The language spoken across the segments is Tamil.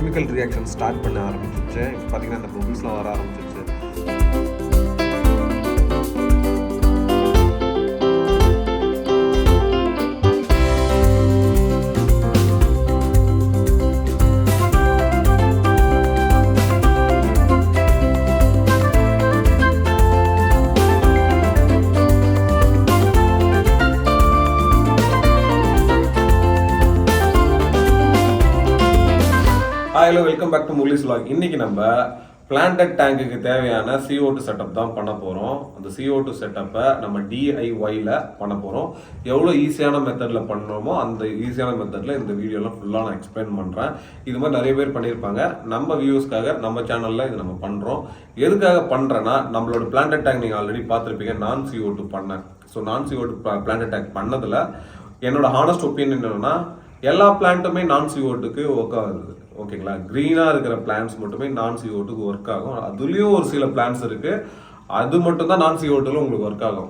கெமிக்கல் ரியாக்ஷன் ஸ்டார்ட் பண்ண ஆரம்பிச்சிருச்சு. இப்போ பார்த்தீங்கன்னா அந்த பபிள்ஸ்லாம் வர ஆரம்பிச்சிருச்சு. Hello, welcome back to Murali's vlog. இன்னைக்கு நம்ம பிளான்டட் டேங்குக்கு தேவையான CO2 செட்டப் தான் பண்ண போகிறோம். அந்த CO2 செட்டப்பை நம்ம DIYல பண்ண போகிறோம். எவ்வளோ ஈஸியான மெத்தடில் பண்ணுறோமோ அந்த ஈஸியான மெத்தடில் இந்த வீடியோலாம் ஃபுல்லாக நான் எக்ஸ்பிளைன் பண்ணுறேன். இது மாதிரி நிறைய பேர் பண்ணியிருப்பாங்க. நம்ம வியூஸ்க்காக நம்ம சேனலில் இது நம்ம பண்ணுறோம். எதுக்காக பண்ணுறேன்னா, நம்மளோட பிளான்டட் டேங்க் நீங்கள் ஆல்ரெடி பார்த்துருப்பீங்க. நான் CO2 பண்ணேன். ஸோ நான் CO2 பிளான்டட் டேங்க் பண்ணதில் என்னோட ஹானஸ்ட் ஒப்பீனியன் என்னன்னா, எல்லா பிளான்ட்டுமே நான் CO2க்கு ஒர்க் ஆகுது. ஓகேங்களா, க்ரீனாக இருக்கிற பிளான்ஸ் மட்டுமே நான் CO2க்கு ஒர்க் ஆகும். அதுலேயும் ஒரு சில பிளான்ஸ் இருக்குது, அது மட்டும் தான் நான் CO2ல உங்களுக்கு ஒர்க் ஆகும்.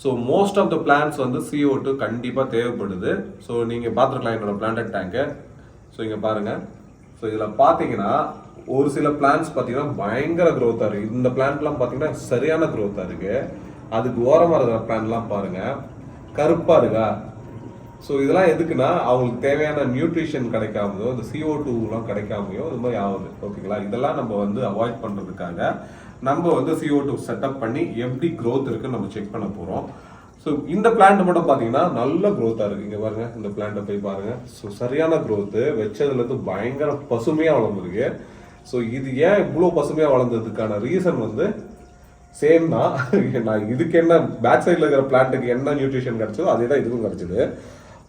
So most of the plans வந்து CO2 கண்டிப்பாக தேவைப்படுது. ஸோ நீங்கள் பார்த்துருக்கலாம் என்னோட பிளான்டட் டேங்கை. ஸோ இங்கே பாருங்கள். ஸோ இதில் பார்த்தீங்கன்னா ஒரு சில பிளான்ஸ் பார்த்தீங்கன்னா பயங்கர க்ரோத்தாக இருக்குது. இந்த பிளான்ட்லாம் பார்த்தீங்கன்னா சரியான க்ரோத்தாக இருக்குது. அதுக்கு ஓரமாக இருக்கிற பிளான்ட்லாம் பாருங்கள் கருப்பாக இருக்கா. ஸோ இதெல்லாம் எதுக்குன்னா, அவங்களுக்கு தேவையான நியூட்ரிஷன் கிடைக்காமையோ இந்த CO2லாம் கிடைக்காமையோ இது மாதிரி ஆகுது. ஓகேங்களா, இதெல்லாம் நம்ம வந்து அவாய்ட் பண்ணுறதுக்காக நம்ம வந்து CO2 செட்டப் பண்ணி எப்படி க்ரோத் இருக்குன்னு நம்ம செக் பண்ண போகிறோம். ஸோ இந்த பிளான்ட் மட்டும் பார்த்தீங்கன்னா நல்ல க்ரோத்தாக இருக்குது. இங்கே பாருங்க, இந்த பிளான்ட்டை போய் பாருங்கள். ஸோ சரியான க்ரோத்து, வச்சதுலேருந்து பயங்கர பசுமையாக வளர்ந்துருக்கு. ஸோ இது ஏன் இவ்வளோ பசுமையாக வளர்ந்ததுக்கான ரீசன் வந்து சேம் தான். நான் இதுக்கு என்ன பேக் சைடில் இருக்கிற பிளான்ட்டுக்கு என்ன நியூட்ரிஷன் கிடைச்சதோ அதே தான் இதுக்கும் கிடைச்சிது.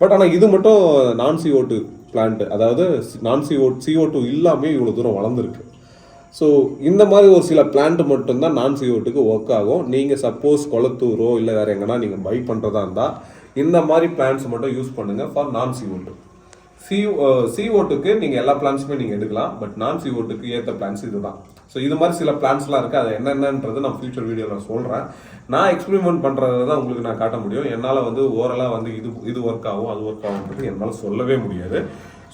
பட் ஆனால் இது மட்டும் நான் CO2 பிளான்ட், அதாவது நான் CO2 இல்லாமல் இவ்வளோ தூரம் வளர்ந்துருக்கு. ஸோ இந்த மாதிரி ஒரு சில பிளான்ட் மட்டும்தான் நான் CO2க்கு ஒர்க் ஆகும். நீங்கள் சப்போஸ் கொளத்தூரோ இல்லை வேறு எங்கன்னா நீங்கள் பை பண்ணுறதா இருந்தால் இந்த மாதிரி பிளான்ட்ஸ் மட்டும் யூஸ் பண்ணுங்கள் ஃபார் நான் CO2. CO2க்கு நீங்கள் எல்லா பிளான்ஸுமே நீங்கள் எடுக்கலாம். பட் நான் CO2க்கு ஏற்ற பிளான்ஸ் இது தான். ஸோ இது மாதிரி சில பிளான்ஸ்லாம் இருக்குது. அது என்னென்னன்றது நான் ஃபியூச்சர் வீடியோவில் நான் சொல்கிறேன். நான் எக்ஸ்பெரிமெண்ட் பண்ணுறது தான் உங்களுக்கு நான் காட்ட முடியும். என்னால் வந்து ஓரலாக வந்து இது ஒர்க் ஆகும் அது ஒர்க் ஆகுன்றது என்னால் சொல்லவே முடியாது.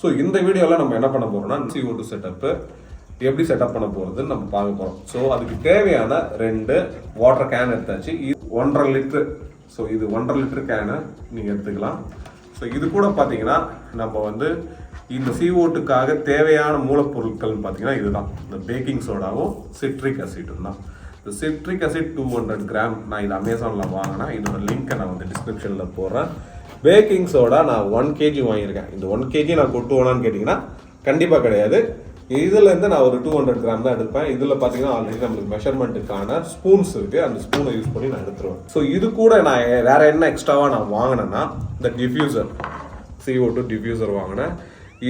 ஸோ இந்த வீடியோவில் நம்ம என்ன பண்ண போகிறோம்னா, CO2 செட்டப்பு எப்படி செட்டப் பண்ண போகிறதுன்னு நம்ம பார்க்க போகிறோம். ஸோ அதுக்கு தேவையான 2 வாட்டர் கேன் எடுத்தாச்சு. இது 1.5 லிட்டரு. ஸோ இது 1.5 லிட்டர் கேனை நீங்கள் எடுத்துக்கலாம். ஸோ இது கூட பார்த்தீங்கன்னா நம்ம வந்து இந்த CO2க்காக தேவையான மூலப்பொருட்கள் பார்த்தீங்கன்னா இதுதான். இந்த பேக்கிங் சோடாவும் சிட்ரிக் அசிட்டும் தான். இந்த சிட்ரிக் அசிட் 200 கிராம் நான் இது அமேசானில் வாங்கினேன். இதோட லிங்க்கை நான் வந்து டிஸ்கிரிப்ஷனில் போடுறேன். பேக்கிங் சோடா நான் 1 kg வாங்கியிருக்கேன். இந்த 1 kg நான் கொட்டுவேனான்னு கேட்டிங்கன்னா கண்டிப்பாக கிடையாது. இதுலேருந்து நான் ஒரு 200 கிராம் தான் எடுப்பேன். இதில் பார்த்தீங்கன்னா ஆல்ரெடி நம்மளுக்கு மெஷர்மெண்ட்டுக்கான ஸ்பூன்ஸ் இருக்குது. அந்த ஸ்பூனை யூஸ் பண்ணி நான் எடுத்துருவேன். ஸோ இது கூட நான் வேறு என்ன எக்ஸ்ட்ராவாக நான் வாங்கினேன்னா, இந்த டிஃப்யூசர் CO2 டிஃப்யூசர் வாங்கினேன்.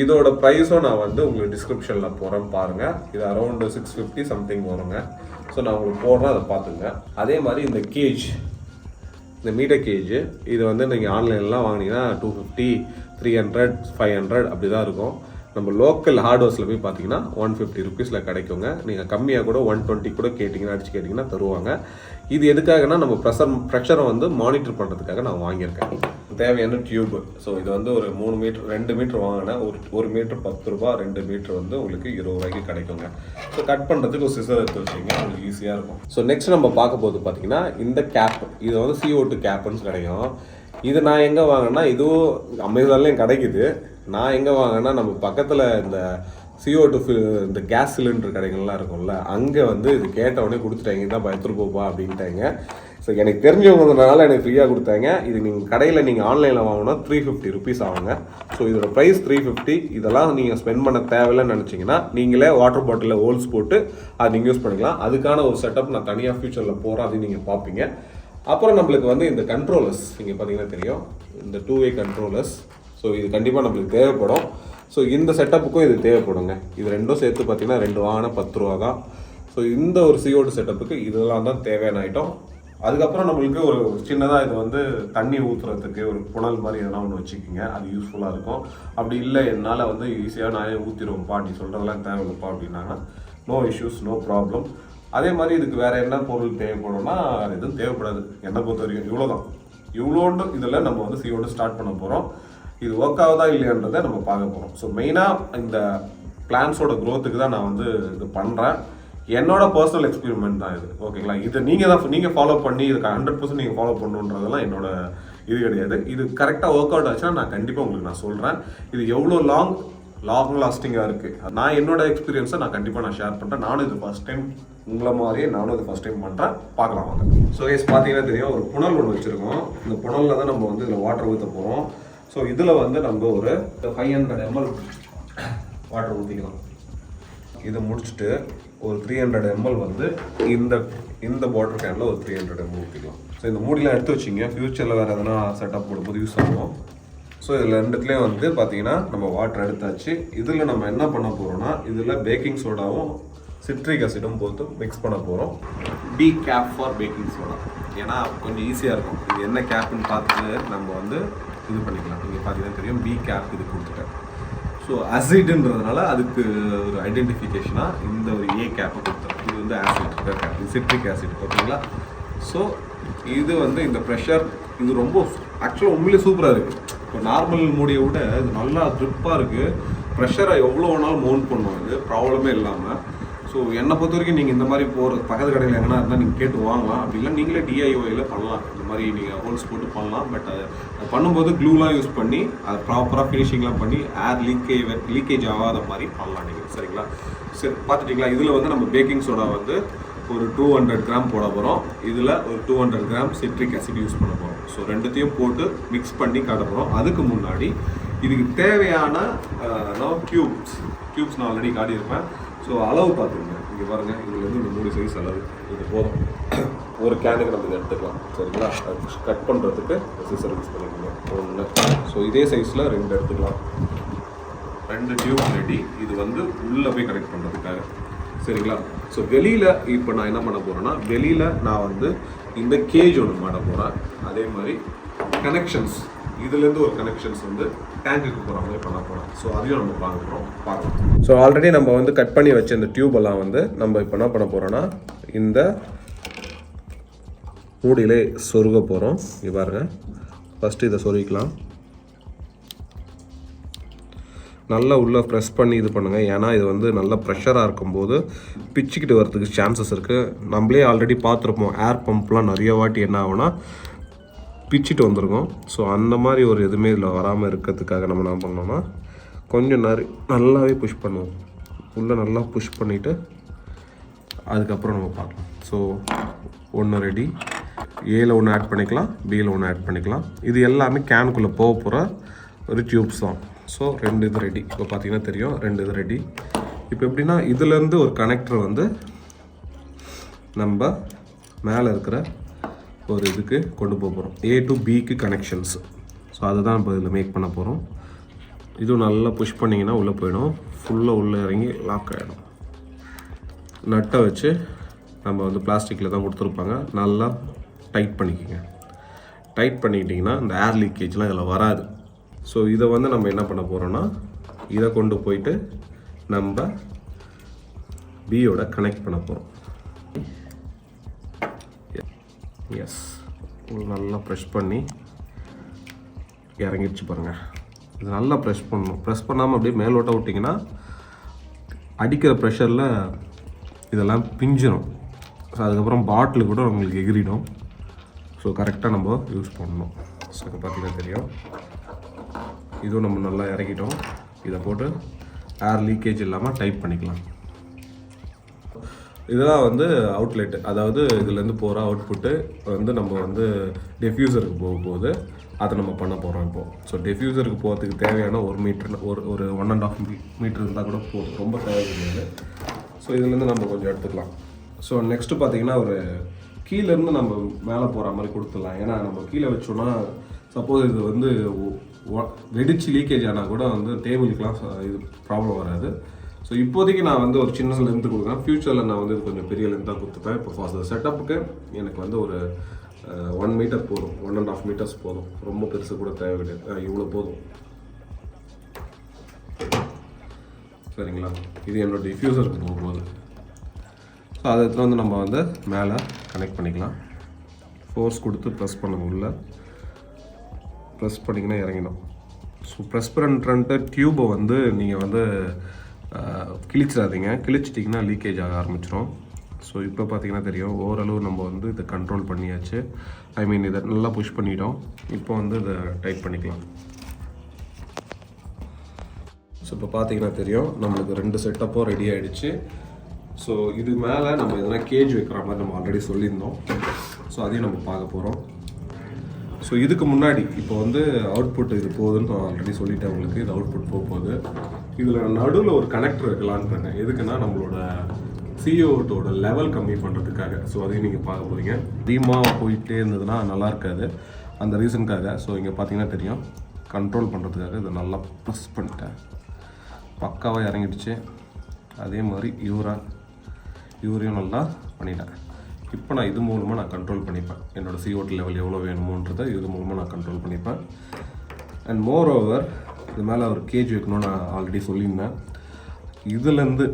இதோட ப்ரைஸும் நான் வந்து உங்களுக்கு டிஸ்கிரிப்ஷனில் போகிறேன் பாருங்கள். இது அரௌண்ட் 650 சம்திங் வருங்க. ஸோ நான் உங்களுக்கு போடுறேன், அதை பார்த்துங்க. அதே மாதிரி இந்த கேஜ், இந்த மீட்டர் கேஜ், இது வந்து நீங்கள் ஆன்லைன்லாம் வாங்கினீங்கன்னா 250, 300, 500 அப்படி தான் இருக்கும். நம்ம லோக்கல் ஹார்ட்வேர்ஸில் போய் பார்த்தீங்கன்னா 150 ருபீஸில் கிடைக்குங்க. நீங்கள் கம்மியாக கூட 120 கூட அடிச்சு கேட்டிங்கன்னா தருவாங்க. இது எதுக்காகனா, நம்ம ப்ரெஷரை வந்து மானிட்டர் பண்ணுறதுக்காக நான் வாங்கியிருக்கேன். தேவையான டியூப். ஸோ இது வந்து ஒரு 3 மீட்டர் 2 மீட்டர் வாங்கினேன். ஒரு மீட்டர் 10 ரூபா, 2 மீட்டர் வந்து உங்களுக்கு 20 ரூபாய்க்கு கிடைக்குங்க. ஸோ கட் பண்ணுறதுக்கு ஒரு சிசர் எடுத்து வச்சிங்க, உங்களுக்கு ஈஸியாக இருக்கும். ஸோ நெக்ஸ்ட் நம்ம பார்க்க போது பார்த்தீங்கன்னா இந்த கேப். இது வந்து CO2 கேப்புன்னு கிடைக்கும். இது நான் எங்கே வாங்கினேன்னா, இதுவும் அமேசான்லேயும் கிடைக்குது. நான் எங்கே வாங்கினேன்னா, நம்ம பக்கத்தில் இந்த CO2 இந்த கேஸ் சிலிண்டர் கடைகள்லாம் இருக்கும்ல, அங்கே வந்து இது கேட்டவுடனே கொடுத்துட்டாங்க. தான் எடுத்துகிட்டு போப்பா அப்படின்ட்டாங்க. ஸோ எனக்கு தெரிஞ்சவங்கனால எனக்கு ஃப்ரீயாக கொடுத்தாங்க. இது நீங்கள் கடையில் நீங்கள் ஆன்லைனில் வாங்கினா 350 ருபீஸ் ஆகுங்க. ஸோ இதோட ப்ரைஸ் 350. இதெல்லாம் நீங்கள் ஸ்பெண்ட் பண்ண தேவையில்லைன்னு நினச்சிங்கன்னா நீங்களே வாட்டர் பாட்டிலில் ஹோல்ஸ் போட்டு அதை நீங்கள் யூஸ் பண்ணிக்கலாம். அதுக்கான ஒரு செட்டப் நான் தனியாக ஃபியூச்சரில் போகிறேன், அதையும் நீங்கள் பார்ப்பீங்க. அப்புறம் நம்மளுக்கு வந்து இந்த கண்ட்ரோலர்ஸ் இங்கே பார்த்தீங்கன்னா தெரியும், இந்த 2-way கண்ட்ரோலர்ஸ். ஸோ இது கண்டிப்பாக நம்மளுக்கு தேவைப்படும். ஸோ இந்த செட்டப்புக்கும் இது தேவைப்படுங்க. இது ரெண்டும் சேர்த்து பார்த்தீங்கன்னா 2 வாங்கினா 10 ரூபா தான். ஸோ இந்த ஒரு CO2 செட்டப்புக்கு இதெல்லாம் தான் தேவையான ஐட்டம். அதுக்கப்புறம் நம்மளுக்கு ஒரு சின்னதாக இது வந்து தண்ணி ஊற்றுறதுக்கு ஒரு புனல் மாதிரி எதனா ஒன்று வச்சுக்கிங்க, அது யூஸ்ஃபுல்லாக இருக்கும். அப்படி இல்லை என்னால் வந்து ஈஸியாக நானே ஊற்றிடுவோம்ப்பா, நீ சொல்கிறதெல்லாம் தேவையில்லைப்பா அப்படின்னாங்கன்னா நோ இஷ்யூஸ், நோ ப்ராப்ளம். அதே மாதிரி இதுக்கு வேறு என்ன பொருள் தேவைப்படும்னா அது எதுவும் தேவைப்படாது என்னை பொறுத்த வரைக்கும். இவ்வளோதான், இவ்வளோண்டு இதில் நம்ம வந்து CO2 ஸ்டார்ட் பண்ண போகிறோம். இது ஒர்க் ஆகுதா இல்லையான்றதை நம்ம பார்க்க போகிறோம். ஸோ மெயினாக இந்த பிளான்ஸோட க்ரோத்துக்கு தான் நான் வந்து இது பண்ணுறேன். என்னோட பர்சனல் எக்ஸ்பெரிமெண்ட் தான் இது, ஓகேங்களா? இதை நீங்கள் ஃபாலோ பண்ணி இதுக்கு 100% நீங்கள் ஃபாலோ பண்ணணுன்றதெல்லாம் என்னோட இது கிடையாது. இது கரெக்டாக ஒர்க் அவுட் ஆச்சுன்னா நான் கண்டிப்பாக உங்களுக்கு நான் சொல்கிறேன். இது எவ்வளோ லாங் லாஸ்டிங்காக இருக்குது. நான் என்னோட எக்ஸ்பீரியன்ஸை நான் கண்டிப்பாக ஷேர் பண்ணுறேன். நானும் இது ஃபஸ்ட் டைம் உங்களை மாதிரியே நானும் இது ஃபஸ்ட் டைம் பண்ணுறேன். பார்க்கலாம் வாங்க. ஸோ கேஸ் பார்த்தீங்கன்னா தெரியும், ஒரு புனல் ஒன்று வச்சுருக்கோம். இந்த புனலில் தான் நம்ம வந்து இதில் வாட்டர் ஊற்ற போகிறோம். ஸோ இதில் வந்து நம்ம ஒரு 500 ml வாட்டர் ஊற்றிக்கலாம். இதை முடிச்சுட்டு ஒரு 300 ml வந்து இந்த வாட்டர் கேனில் ஒரு 300 ml ஊற்றிக்கலாம். ஸோ இந்த மூடிலாம் எடுத்து வச்சிங்க, ஃப்யூச்சரில் வேறு எதனா செட்டப் போடும்போது யூஸ் ஆகும். ஸோ இதில் ரெண்டுத்துலேயும் வந்து பார்த்தீங்கன்னா நம்ம வாட்டர் எடுத்தாச்சு. இதில் நம்ம என்ன பண்ண போகிறோம்னா, இதில் பேக்கிங் சோடாவும் சிட்ரிக் அசிடும் போட்டு மிக்ஸ் பண்ண போகிறோம். பி கேப் ஃபார் பேக்கிங் சோடா, ஏன்னா கொஞ்சம் ஈஸியாக இருக்கும். இது என்ன கேப்புன்னு பார்த்துட்டு நம்ம வந்து இது பண்ணிக்கலாம். நீங்கள் பார்த்தீங்கன்னா தெரியும், பி கேப் இது கொடுத்துட்டேன். ஸோ அசிடுன்றதுனால அதுக்கு ஒரு ஐடென்டிஃபிகேஷனாக இந்த ஒரு ஏ கேப்பை கொடுத்துருக்கேன். இது வந்து ஆசிட் கேப், இது சிட்ரிக் ஆசிட், ஓகேங்களா? ஸோ இது வந்து இந்த ப்ரெஷர் இது ரொம்ப ஆக்சுவலாக உண்மையிலே சூப்பராக இருக்குது. இப்போ நார்மல் மூடியை விட இது நல்லா ட்ரிப்பாக இருக்குது. ப்ரெஷரை எவ்வளோ வேணாலும் மவுண்ட் பண்ணுவோம், இது ப்ராப்ளமே இல்லாமல். ஸோ என்னை பொறுத்த வரைக்கும் நீங்கள் இந்த மாதிரி போகிற பக்கத்து கடையில் எங்கன்னா இருந்தால் நீங்கள் கேட்டு வாங்கலாம். அப்படி இல்லை நீங்களே DIYயில் பண்ணலாம். இந்த மாதிரி நீங்கள் ஹோல்ஸ் போட்டு பண்ணலாம். பட் அது பண்ணும்போது க்ளூலாம் யூஸ் பண்ணி அது ப்ராப்பராக ஃபினிஷிங்லாம் பண்ணி ஏர் லீக்கேஜ் ஆகாத மாதிரி பண்ணலாம் நீங்கள், சரிங்களா? சரி, பார்த்துட்டிங்களா? இதில் வந்து நம்ம பேக்கிங் சோடா வந்து ஒரு 200 கிராம் போட போகிறோம். இதில் ஒரு 200 கிராம் சிட்ரிக் ஆசிட் யூஸ் பண்ண போகிறோம். ஸோ ரெண்டுத்தையும் போட்டு மிக்ஸ் பண்ணி காட்ட போகிறோம். அதுக்கு முன்னாடி இதுக்கு தேவையான டியூப்ஸ் நான் ஆல்ரெடி காட்டியிருப்பேன். ஸோ அளவு பார்த்துருங்க, இங்கே பாருங்கள், இதுலேருந்து இந்த 3 சைஸ் அளவு இது போதும். ஒரு கேனுக்கு நம்ம இதை எடுத்துக்கலாம், சரிங்களா? கட் பண்ணுறதுக்கு சிசர் யூஸ் பண்ணிக்கலாம் 1. ஸோ இதே சைஸில் 2 எடுத்துக்கலாம். 2 டியூப் ரெடி. இது வந்து உள்ளே போய் கனெக்ட் பண்ணுறதுக்காக, சரிங்களா? ஸோ வெளியில் இப்போ நான் என்ன பண்ண போகிறேன்னா, வெளியில் நான் வந்து இந்த கேஜ் ஒன்று மாட்ட போகிறேன். அதே மாதிரி கனெக்ஷன்ஸ், இதுலேருந்து ஒரு கனெக்ஷன்ஸ் வந்து டேங்குக்கு போகிற மாதிரி பண்ண போகிறேன். ஸோ அதையும் நம்ம பார்க்கலாம். ஸோ ஆல்ரெடி நம்ம வந்து கட் பண்ணி வச்ச இந்த டியூபெல்லாம் வந்து நம்ம இப்போ என்ன பண்ண போகிறோன்னா, இந்த மூடியிலே சொருக போகிறோம். இங்கே பாருங்கள், ஃபஸ்ட்டு இதை சொருகிக்கலாம். நல்லா உள்ளே ப்ரெஸ் பண்ணி இது பண்ணுங்கள். ஏன்னா இது வந்து நல்ல ப்ரெஷராக இருக்கும்போது பிச்சுக்கிட்டு வரதுக்கு சான்சஸ் இருக்குது. நம்மளே ஆல்ரெடி பார்த்துருப்போம், ஏர் பம்ப்லாம் நிறைய வாட்டி என்ன ஆகும்னா பிச்சுட்டு வந்துருக்கும். ஸோ அந்த மாதிரி ஒரு எதுவுமே இதில் வராமல் இருக்கிறதுக்காக நம்ம என்ன பண்ணோம்னா, கொஞ்சம் நல்லாவே புஷ் பண்ணுவோம். உள்ளே நல்லா புஷ் பண்ணிவிட்டு அதுக்கப்புறம் நம்ம பார்க்கலாம். So 1 ready. ஏல 1 ஆட் பண்ணிக்கலாம், பியில் 1 ஆட் பண்ணிக்கலாம். இது எல்லாமே கேனுக்குள்ளே போக போகிற ஒரு டியூப்ஸ் தான். ஸோ 2 இது ரெடி. இப்போ பார்த்தீங்கன்னா தெரியும், 2 இது ரெடி. இப்போ எப்படின்னா, இதுலேருந்து ஒரு கனெக்டர் வந்து நம்ம மேலே இருக்கிற ஒரு இதுக்கு கொண்டு போக போகிறோம். A to Bக்கு கனெக்ஷன்ஸ். ஸோ அதுதான் இப்போ இதில் மேக் பண்ண போகிறோம். இதுவும் நல்லா புஷ் பண்ணிங்கன்னா உள்ளே போயிடும், ஃபுல்லாக உள்ளே இறங்கி லாக் ஆகிடும். நட்டை வச்சு நம்ம வந்து பிளாஸ்டிக்கில் தான் கொடுத்துருப்பாங்க, நல்லா டைட் பண்ணிக்கோங்க. டைட் பண்ணிக்கிட்டிங்கன்னா இந்த ஏர் லீக்கேஜ்லாம் இதில் வராது. ஸோ இதை வந்து நம்ம என்ன பண்ண போகிறோன்னா, இதை கொண்டு போயிட்டு நம்ம பியோட கனெக்ட் பண்ண போகிறோம். எஸ், நல்லா ப்ரெஷ் பண்ணி இறங்கிடுச்சு பாருங்கள். இது நல்லா ப்ரெஷ் பண்ணணும். ப்ரெஸ் பண்ணாமல் அப்படியே மேலோட்ட விட்டிங்கன்னா அடிக்கிற ப்ரெஷரில் இதெல்லாம் பிஞ்சிடும். ஸோ அதுக்கப்புறம் பாட்டில் கூட உங்களுக்கு எகிரிடும். ஸோ கரெக்டாக நம்ம யூஸ் பண்ணணும். ஸோ இப்போ பார்த்தீங்கன்னா தெரியும், இதுவும் நம்ம நல்லா இறக்கிட்டோம். இதை போட்டு ஏர் லீக்கேஜ் இல்லாமல் டைப் பண்ணிக்கலாம். இதெல்லாம் வந்து அவுட்லெட், அதாவது இதுலேருந்து போகிற அவுட்புட்டு வந்து நம்ம வந்து டெஃப்யூசருக்கு போகும்போது அதை நம்ம பண்ண போகிறோம் இப்போது. ஸோ டெஃப்யூசருக்கு போகிறதுக்கு தேவையான 1 மீட்டர், ஒரு 1.5 மீட்டர் இருந்தால் கூட போதும், ரொம்ப தேவைப்படுது. ஸோ இதுலேருந்து நம்ம கொஞ்சம் எடுத்துக்கலாம். ஸோ நெக்ஸ்ட்டு பார்த்தீங்கன்னா, ஒரு கீழேருந்து நம்ம மேலே போகிற மாதிரி கொடுத்துடலாம். ஏன்னா நம்ம கீழே வச்சோன்னா சப்போஸ் இது வந்து வெடிச்சு லீக்கேஜ் ஆனால் கூட வந்து டேபிளுக்கெலாம் இது ப்ராப்ளம் வராது. ஸோ இப்போதைக்கு நான் வந்து ஒரு சின்ன லென்த்து கொடுக்குறேன். ஃப்யூச்சரில் நான் வந்து இது கொஞ்சம் பெரிய லென்த்தாக கொடுத்துப்பேன். இப்போ ஃபார் செட்டப்புக்கு எனக்கு வந்து ஒரு 1 மீட்டர் போதும், 1.5 மீட்டர்ஸ் போதும். ரொம்ப பெருசு கூட தேவை கிடையாது, இவ்வளோ போதும், சரிங்களா? இது என்னோட டிஃப்யூசருக்கு போகும்போது ஸோ அதை இடத்துல வந்து நம்ம வந்து மேலே கனெக்ட் பண்ணிக்கலாம். ஃபோர்ஸ் கொடுத்து ப்ரெஸ் பண்ணுங்க, உள்ள ப்ரெஸ் பண்ணிங்கன்னா இறங்கிடும். ஸோ ப்ரெஸ் பண்ணுற டியூப்பை வந்து நீங்கள் வந்து கிழிச்சிடாதீங்க, கிழிச்சிட்டிங்கன்னா லீக்கேஜ் ஆக ஆரம்பிச்சிடும். ஸோ இப்போ பார்த்தீங்கன்னா தெரியும், ஓரளவு நம்ம வந்து இதை கண்ட்ரோல் பண்ணியாச்சு. ஐ மீன் இதை நல்லா புஷ் பண்ணிட்டோம். இப்போ வந்து இதை டைட் பண்ணிக்கலாம். ஸோ இப்போ பார்த்தீங்கன்னா தெரியும், நம்மளுக்கு 2 செட்டப்பும் ரெடி ஆகிடுச்சு. ஸோ இது மேலே நம்ம எதனா கேஜ் வைக்கிற மாதிரி நம்ம ஆல்ரெடி சொல்லியிருந்தோம். ஸோ அதையும் நம்ம பார்க்க போகிறோம். ஸோ இதுக்கு முன்னாடி இப்போ வந்து அவுட்புட் இது போகுதுன்னு நான் ஆல்ரெடி சொல்லிட்டேன் உங்களுக்கு. இது அவுட்புட் போகுது. இதில் நடுவில் ஒரு கனெக்டர் இருக்கலான்னு இருக்கேன். எதுக்குன்னா நம்மளோட CO2 லெவல் கம்மி பண்ணுறதுக்காக. ஸோ அதையும் நீங்கள் பார்க்க போகிறீங்க. அதிகமாக போயிட்டே இருந்ததுன்னா நல்லா இருக்காது, அந்த ரீசனுக்காக. ஸோ இங்கே பார்த்தீங்கன்னா தெரியும், கண்ட்ரோல் பண்ணுறதுக்காக இதை நல்லா ப்ரெஸ் பண்ணிட்டேன். பக்காவாக இறங்கிடுச்சு. அதே மாதிரி யூரியும் நல்லா பண்ணிட்டேன். இப்போ நான் இது மூலமாக நான் கண்ட்ரோல் பண்ணிப்பேன். என்னோடய CO2 லெவல் எவ்வளோ வேணுமோன்றதை இது மூலமாக நான் கண்ட்ரோல் பண்ணிப்பேன். அண்ட் மோர் ஓவர் இது மேலே ஒரு கேஜ் வைக்கணும்னு நான் ஆல்ரெடி சொல்லியிருந்தேன். இதுலேருந்து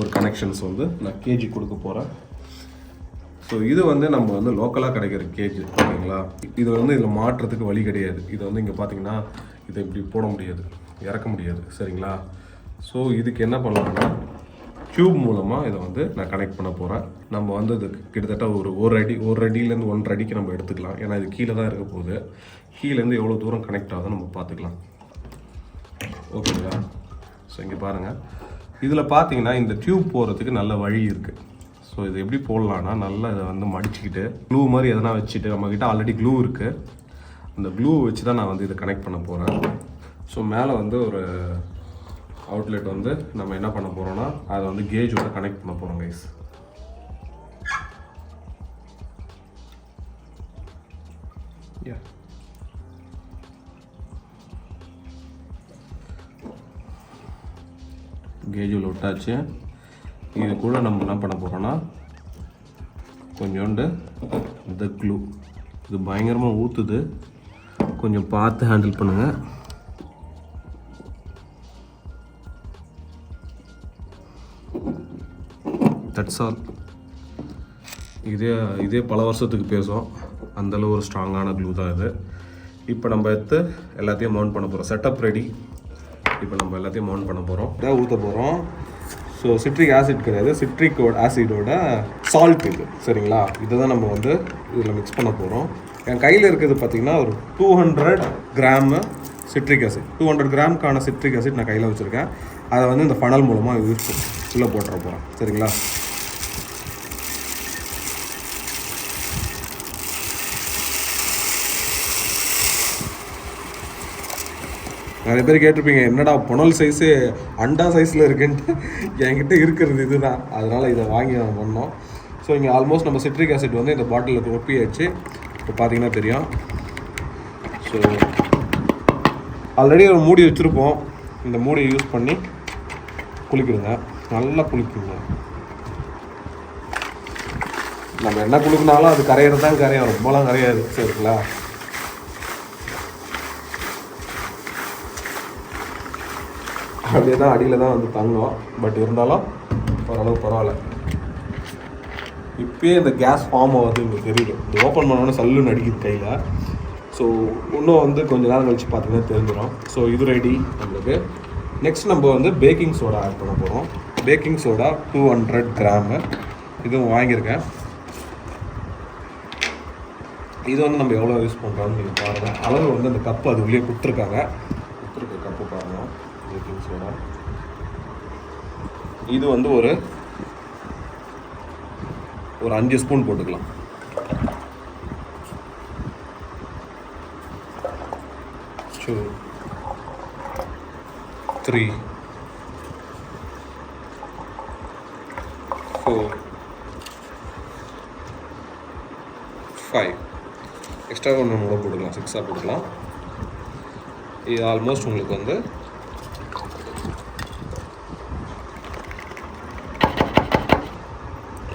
ஒரு கனெக்ஷன்ஸ் வந்து நான் கேஜி கொடுக்க போகிறேன். ஸோ இது வந்து நம்ம வந்து லோக்கலாக கிடைக்கிற கேஜ், ஓகேங்களா? இது வந்து இதில் மாற்றுறதுக்கு வழி கிடையாது. இது வந்து இங்கே பார்த்தீங்கன்னா இதை இப்படி போட முடியாது, இறக்க முடியாது, சரிங்களா? ஸோ இதுக்கு என்ன பண்ணலாம்னா டியூப் மூலமாக இதை வந்து நான் கனெக்ட் பண்ண போகிறேன். நம்ம வந்து இது கிட்டத்தட்ட ஒரு அடியிலேருந்து 1.5 அடிக்கு நம்ம எடுத்துக்கலாம். ஏன்னா இது கீழே தான் இருக்க போகுது. கீழேருந்து எவ்வளோ தூரம் கனெக்ட் ஆகுதுன்னு நம்ம பார்த்துக்கலாம், ஓகேங்களா? ஸோ இங்கே பாருங்கள், இதில் பார்த்தீங்கன்னா இந்த டியூப் போகிறதுக்கு நல்ல வழி இருக்குது. ஸோ இது எப்படி போடலான்னா, நல்லா இதை வந்து மடிச்சுக்கிட்டு க்ளூ மாதிரி எதனா வச்சுட்டு, நம்மக்கிட்ட ஆல்ரெடி க்ளூ இருக்குது, அந்த க்ளூ வச்சு தான் நான் வந்து இதை கனெக்ட் பண்ண போகிறேன். ஸோ மேலே வந்து ஒரு அவுட்லெட் வந்து நம்ம என்ன பண்ண போகிறோம்னா அதை வந்து கேஜோட கனெக்ட் பண்ண போகிறோம் கைஸ். கேஜில் விட்டாச்சு. இது கூட நம்ம என்ன பண்ண போகிறோம்னா கொஞ்சோண்டு இந்த க்ளூ, இது பயங்கரமாக ஊற்றுது, கொஞ்சம் பார்த்து ஹேண்டில் பண்ணுங்கள். That's all. இதே பல வருஷத்துக்கு பேசும், அந்தளவு ஒரு ஸ்ட்ராங்கான க்ளூ தான் இது. இப்போ நம்ம எடுத்து எல்லாத்தையும் மவுண்ட் பண்ண போகிறோம். Setup ready. இப்போ நம்ம எல்லாத்தையும் மவுண்ட் பண்ண போகிறோம், இதாக ஊற்ற போகிறோம். ஸோ சிட்ரிக் ஆசிட் கிடையாது, சிட்ரிக் ஆசிடோட சால்ட் இது, சரிங்களா? இதை தான் நம்ம வந்து இதில் மிக்ஸ் பண்ண போகிறோம். என் கையில் இருக்கிறது பார்த்திங்கன்னா ஒரு 200 கிராம் சிட்ரிக் ஆசிட். 200 கிராமுக்கான சிட்ரிக் ஆசிட் நான் கையில் வச்சுருக்கேன். அதை வந்து இந்த ஃபனல் மூலமாக உள்ளே போட்டுற போகிறேன், சரிங்களா? நிறைய பேர் கேட்டிருப்பீங்க, என்னடா புனல் சைஸு அண்டா சைஸில் இருக்குன்ட்டு. என்கிட்ட இருக்கிறது இது தான், அதனால் இதை வாங்கி நம்ம பண்ணோம். ஸோ இங்கே ஆல்மோஸ்ட் நம்ம சிட்ரிக் ஆசிட் வந்து இந்த பாட்டிலில் ஒப்பியாச்சு. இப்போ பார்த்தீங்கன்னா தெரியும். ஸோ ஆல்ரெடி ஒரு மூடி வச்சுருப்போம். இந்த மூடியை யூஸ் பண்ணி குளிக்கிடுங்க, நல்லா குளிக்குங்க. நம்ம என்ன குளிக்கினாலும் அது கரையிறது தான் கரையும், ரொம்பலாம் கரையாது, சரிங்களா? அப்படியே தான் அடியில் தான் வந்து தங்கும், பட் இருந்தாலும் ஓரளவு பரவாயில்ல. இப்போயே இந்த கேஸ் ஃபார்ம் ஆகுது உங்களுக்கு தெரியுது. இந்த ஓப்பன் பண்ணோன்னே சல்லுன்னு அடிக்குது கையில். ஸோ இன்னும் வந்து கொஞ்சம் நேரம் கழிச்சு பார்த்தீங்கன்னா தெரிஞ்சிடும். ஸோ இது ரெடி நம்மளுக்கு. நெக்ஸ்ட் நம்ம வந்து பேக்கிங் சோடா ஆட் பண்ண போகிறோம். பேக்கிங் சோடா 200 கிராமு இதுவும் வாங்கியிருக்கேன். இது வந்து நம்ம எவ்வளோ யூஸ் பண்ணுறோம்னு நீங்கள் பாருங்கள். அளவு வந்து அந்த கப்பு அது உள்ளே கொடுத்துருக்க கப்பு பாருங்கள். பேக்கிங் சோடா இது வந்து ஒரு 5 ஸ்பூன் போட்டுக்கலாம். 2 3 4 5 எக்ஸ்ட்ரா ஒன்று போட்டுக்கலாம், 6 போட்டுக்கலாம். இது ஆல்மோஸ்ட் உங்களுக்கு வந்து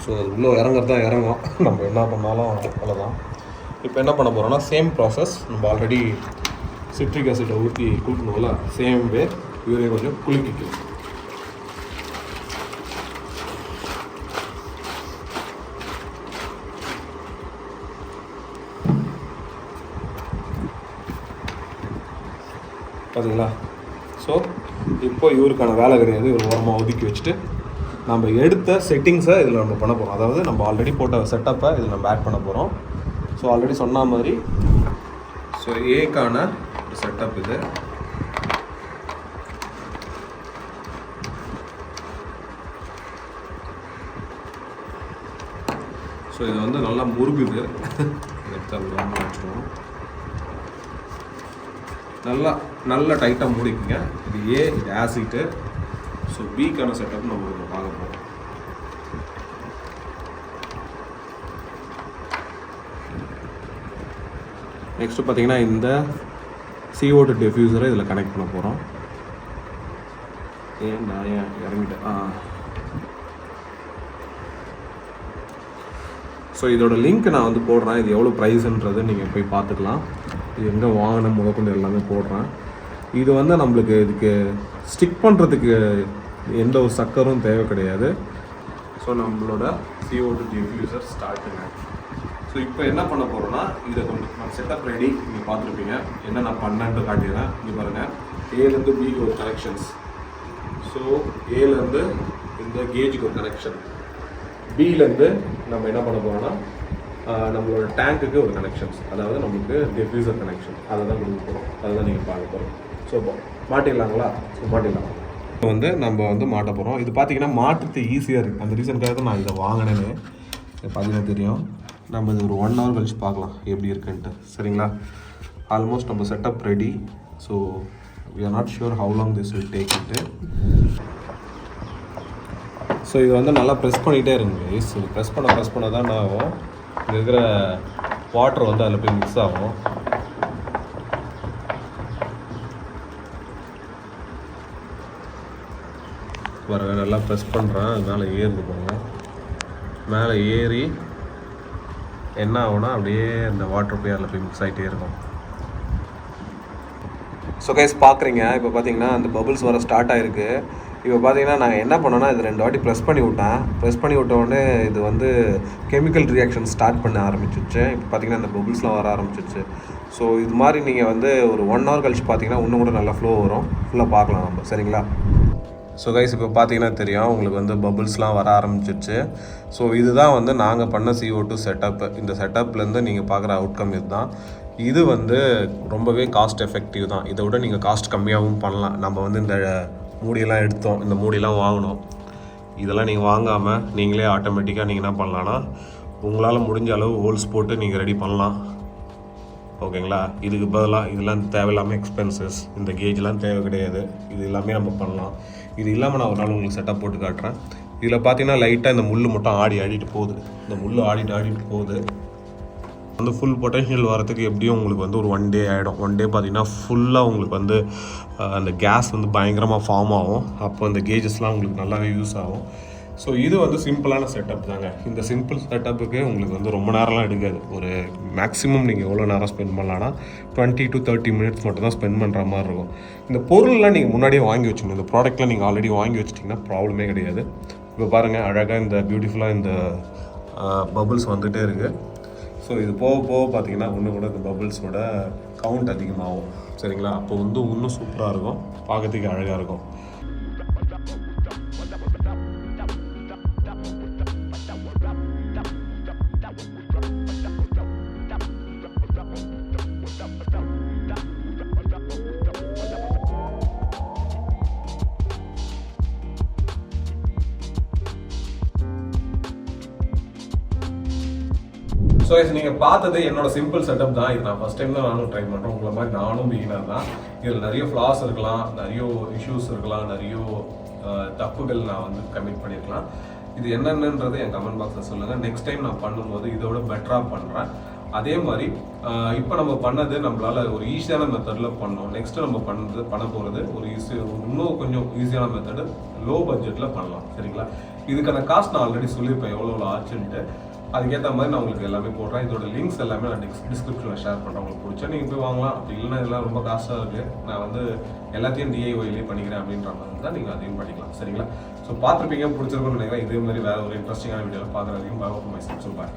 ஸோ அது உள்ளே இறங்குறது தான் இறங்கும், நம்ம என்ன பண்ணாலும் அவ்வளோதான். இப்போ என்ன பண்ண போகிறோம்னா சேம் ப்ராசஸ். நம்ம ஆல்ரெடி சிட்ரிக் ஆசிட்டை ஊற்றி குளிக்கணும்ல, சேம் வே இவரையும் கொஞ்சம் குளிக்கிக்கலாம். பார்த்தீங்களா? ஸோ இப்போ இவருக்கான வேலை கிடையாது. இவர் ஓரமாக ஒதுக்கி வச்சுட்டு நம்ம எடுத்த செட்டிங்ஸை இதில் நம்ம பண்ண போகிறோம். அதாவது நம்ம ஆல்ரெடி போட்ட செட்டப்பை இதில் நம்ம ஆட் பண்ண போகிறோம். ஸோ ஆல்ரெடி சொன்ன மாதிரி ஸோ ஏக்கான செட்டப் இது. ஸோ இது வந்து நல்லா முருகுது. வச்சுருவோம். நல்லா டைட்டாக மூடிக்குங்க. இது ஏ, இது ஆசிட்டு. ஸோ பிக்கான செட்டப் நம்ம பார்க்க போகிறோம். நெக்ஸ்ட்டு பார்த்தீங்கன்னா இந்த CO2 டிஃப்யூசரை இதில் கனெக்ட் பண்ண போகிறோம். நான் இறங்கிட்டேன். ஸோ இதோட லிங்க் நான் வந்து போடுறேன். இது எவ்வளோ ப்ரைஸுன்றது நீங்கள் போய் பார்த்துக்கலாம். இது எங்கே வாங்கின முதற்கொண்டு எல்லாமே போடுறேன். இது வந்து நம்மளுக்கு இதுக்கு ஸ்டிக் பண்ணுறதுக்கு எந்த ஒரு சக்கரும் தேவை கிடையாது. ஸோ நம்மளோட CO2 டிஃப்யூசர் ஸ்டார்ட்டுங்க. ஸோ இப்போ என்ன பண்ண போகிறோன்னா இதை கொஞ்சம் நான் செட்டப் ரெடி. நீங்கள் பார்த்துருப்பீங்க. என்ன நான் பண்ணேன்ட்டு காட்டிடுறேன். இங்கே பாருங்கள், ஏலேருந்து பிக்கு ஒரு கனெக்ஷன்ஸ். ஸோ ஏலேருந்து இந்த கேஜுக்கு ஒரு கனெக்ஷன், பிலேருந்து நம்ம என்ன பண்ண போகிறோன்னா நம்மளோட டேங்க்குக்கு ஒரு கனெக்ஷன்ஸ், அதாவது நம்மளுக்கு டிஃப்யூசர் கனெக்ஷன், அதை தான் கொடுக்க போகிறோம். அதை தான் நீங்கள் பார்க்க போகிறோம். ஸோ மாட்டிடலாங்களா? ஸோ மாட்டிடலாம். இப்போ வந்து நம்ம வந்து மாட்ட போகிறோம். இது பார்த்தீங்கன்னா மாட்டுறது ஈஸியாக இருக்குது. அந்த ரீசனுக்காக தான் நான் இதை வாங்கினேன்னு பார்த்தீங்கன்னா தெரியும். நம்ம இது ஒரு 1 hour கழிச்சு பார்க்கலாம் எப்படி இருக்குன்ட்டு. சரிங்களா? ஆல்மோஸ்ட் நம்ம setup ready. So we are not sure how long this will take it. So இது வந்து நல்லா ப்ரெஸ் பண்ணிகிட்டே இருங்க. இது ப்ரெஸ் பண்ண தான் என்ன ஆகும், இங்கே இருக்கிற வாட்டர் வந்து அதில் போய் மிக்ஸ் ஆகும். பாருங்க, நல்லா ப்ரெஸ் பண்ணுறேன். அது மேலே ஏறுது பாருங்க. மேலே ஏறி என்ன ஆகும்னா அப்படியே அந்த வாட்டர் போய் அதில் போய் மிக்ஸ் ஆகிட்டே இருக்கும். ஸோ கைஸ் பார்க்குறீங்க, இப்போ பார்த்தீங்கன்னா அந்த பபுள்ஸ் வர ஸ்டார்ட் ஆகிருக்கு. இப்போ பார்த்தீங்கன்னா நான் என்ன பண்ணேன்னா இது 2 வாட்டி ப்ரெஸ் பண்ணி விட்டேன். ப்ரெஸ் பண்ணி விட்ட உடனே இது வந்து கெமிக்கல் ரியாக்ஷன் ஸ்டார்ட் பண்ண ஆரம்பிச்சிச்சு. இப்போ பார்த்தீங்கன்னா அந்த பபுள்ஸ்லாம் வர ஆரம்பிச்சிச்சு. ஸோ இது மாதிரி நீங்கள் வந்து ஒரு 1 hour கழிச்சு பார்த்தீங்கன்னா இன்னும் கூட நல்லா ஃப்ளோ வரும். ஃபுல்லாக பார்க்கலாம் நம்ம. சரிங்களா? ஸோ கைஸ் இப்போ பார்த்தீங்கன்னா தெரியும் உங்களுக்கு வந்து பபுள்ஸ்லாம் வர ஆரம்பிச்சிருச்சு. ஸோ இதுதான் வந்து நாங்கள் பண்ண CO2 செட்டப்பு. இந்த செட்டப்லேருந்து நீங்கள் பார்க்குற அவுட்கம் இதுதான். இது வந்து ரொம்பவே காஸ்ட் எஃபெக்டிவ் தான். இதை விட நீங்கள் காஸ்ட் கம்மியாகவும் பண்ணலாம். நம்ம வந்து இந்த மூடியெல்லாம் எடுத்தோம், இந்த மூடியெல்லாம் வாங்கினோம். இதெல்லாம் நீங்கள் வாங்காமல் நீங்களே ஆட்டோமேட்டிக்காக நீங்கள் என்ன பண்ணலான்னா உங்களால் முடிஞ்ச அளவு ஹோல்ஸ் போட்டு நீங்கள் ரெடி பண்ணலாம். ஓகேங்களா? இதுக்கு பதிலாக இதெல்லாம் தேவையில்லாமல் எக்ஸ்பென்சஸ், இந்த கேஜ்லாம் தேவை கிடையாது. இது எல்லாமே நம்ம பண்ணலாம். இது இல்லாமல் நான் ஒரு நாள் உங்களுக்கு செட்டப் போட்டு காட்டுறேன். இதில் பார்த்தீங்கன்னா லைட்டாக இந்த முள் மட்டும் ஆடிட்டு போகுது. இந்த முள் ஆடிட்டு போகுது. வந்து ஃபுல் பொட்டன்ஷியல் வரத்துக்கு எப்படியும் உங்களுக்கு வந்து ஒரு 1 day ஆகிடும். 1 day பார்த்தீங்கன்னா ஃபுல்லாக உங்களுக்கு வந்து அந்த கேஸ் வந்து பயங்கரமாக ஃபார்ம் ஆகும். அப்போ அந்த கேஜஸ்லாம் உங்களுக்கு நல்லாவே யூஸ் ஆகும். ஸோ இது வந்து சிம்பிளான செட்டப் தாங்க. இந்த சிம்பிள் செட்டப்புக்கு உங்களுக்கு வந்து ரொம்ப நேரம்லாம் எடுக்காது. ஒரு மேக்ஸிமம் நீங்கள் எவ்வளோ நேரம் ஸ்பெண்ட் பண்ணலான்னா 20 to 30 minutes மட்டும் தான் ஸ்பெண்ட் பண்ணுற மாதிரி இருக்கும். இந்த பொருள்லாம் நீங்கள் முன்னாடியே வாங்கி வச்சுக்கணும். இந்த ப்ராடக்ட்லாம் நீங்கள் ஆல்ரெடி வாங்கி வச்சிட்டிங்கன்னா ப்ராப்ளமே கிடையாது. இப்போ பாருங்கள், அழகாக இந்த பியூட்டிஃபுல்லாக இந்த பபுள்ஸ் வந்துகிட்டே இருக்குது. ஸோ இது போக பார்த்தீங்கன்னா இன்னும் கூட இந்த பபுள்ஸோட கவுண்ட் அதிகமாகும். சரிங்களா? அப்போ வந்து இன்னும் சூப்பராக இருக்கும், பார்க்கறதுக்கு அழகாக இருக்கும். ஸோ நீங்கள் பார்த்தது என்னோட சிம்பிள் செட்டப் தான். இது நான் ஃபஸ்ட் டைம் தான் நானும் ட்ரை பண்ணுறேன். உங்களை மாதிரி நானும் பிகினர் தான். இதில் நிறைய ஃப்ளாஸ் இருக்கலாம், நிறைய இஷ்யூஸ் இருக்கலாம், நிறைய தப்புகள் நான் வந்து கமிட் பண்ணியிருக்கலாம். இது என்னென்னன்றது என் கமெண்ட் பாக்ஸில் சொல்லுங்கள். நெக்ஸ்ட் டைம் நான் பண்ணும்போது இதோட பெட்டராக பண்ணுறேன். அதே மாதிரி இப்போ நம்ம பண்ணது நம்மளால் ஒரு ஈஸியான மெத்தடில் பண்ணோம். நெக்ஸ்ட்டு நம்ம பண்ண போகிறது ஒரு இன்னும் கொஞ்சம் ஈஸியான மெத்தடு, லோ பட்ஜெட்டில் பண்ணலாம். சரிங்களா? இதுக்கான காஸ்ட் நான் ஆல்ரெடி சொல்லியிருப்பேன் எவ்வளோ ஆச்சுன்ட்டு. அதுக்கேற்ற மாதிரி நான் உங்களுக்கு எல்லாமே போடுறேன். இதோட லிங்க்ஸ் எல்லாமே நான் டிஸ்கிரிப்ஷனில் ஷேர் பண்ணுறேன். உங்களுக்கு பிடிச்சா நீங்கள் போய் வாங்கலாம். அப்படி இல்லைன்னா இதெல்லாம் ரொம்ப காஸ்ட்டாக இருக்குது, நான் வந்து எல்லாத்தையும் DIYலேயே பண்ணிக்கிறேன் அப்படின்ற மாதிரி தான் நீங்கள் அதையும் பண்ணிக்கலாம். சரிங்களா? ஸோ பார்த்துருப்பீங்க, பிடிச்சிருக்குன்னு நினைக்கிறேன். இதே மாதிரி வேறு ஒரு இன்ட்ரெஸ்டிங்கான வீடியோவில் பார்க்குறதையும் பாய்.